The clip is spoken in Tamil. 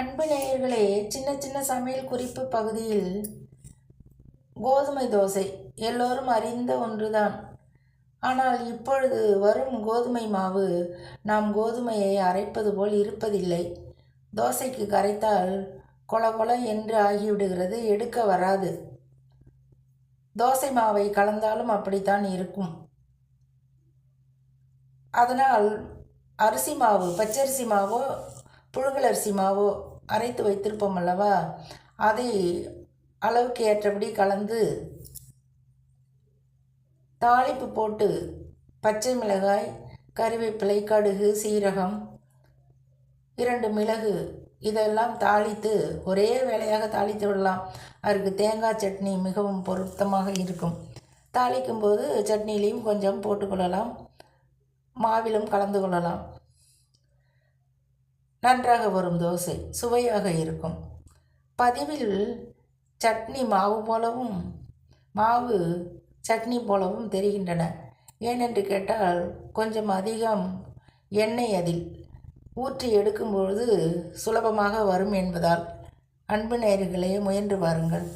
அன்பு நேயர்களே, சின்ன சின்ன சமையல் குறிப்பு பகுதியில் கோதுமை தோசை எல்லோரும் அறிந்த ஒன்றுதான். ஆனால் இப்பொழுது வரும் கோதுமை மாவு நாம் கோதுமையை அரைப்பது போல் இருப்பதில்லை. தோசைக்கு கரைத்தால் கொல கொல என்று ஆகிவிடுகிறது, எடுக்க வராது. தோசை மாவை கலந்தாலும் அப்படித்தான் இருக்கும். அதனால் அரிசி மாவு, பச்சரிசி மாவோ புழுங்கலரிசி மாவோ அரைத்து வைத்திருப்போம் அல்லவா, அதை அளவுக்கு ஏற்றபடி கலந்து தாளிப்பு போட்டு பச்சை மிளகாய், கறிவேப்பிலை, கடுகு, சீரகம், 2 மிளகு இதெல்லாம் தாளித்து ஒரே வேளையாக தாளித்து விடலாம். அதற்கு தேங்காய் சட்னி மிகவும் பொருத்தமாக இருக்கும். தாளிக்கும் போது சட்னிலையும் கொஞ்சம் போட்டுக்கொள்ளலாம், மாவிலும் கலந்து கொள்ளலாம். நன்றாக வரும் தோசை, சுவையாக இருக்கும். பதிவில் சட்னி மாவு போலவும் மாவு சட்னி போலவும் தெரிகின்றன. ஏனென்று கேட்டால் கொஞ்சம் அதிகம் எண்ணெய் அதில் ஊற்றி எடுக்கும்பொழுது சுலபமாக வரும் என்பதால். அன்பு நேயர்களே, முயன்று பாருங்கள்.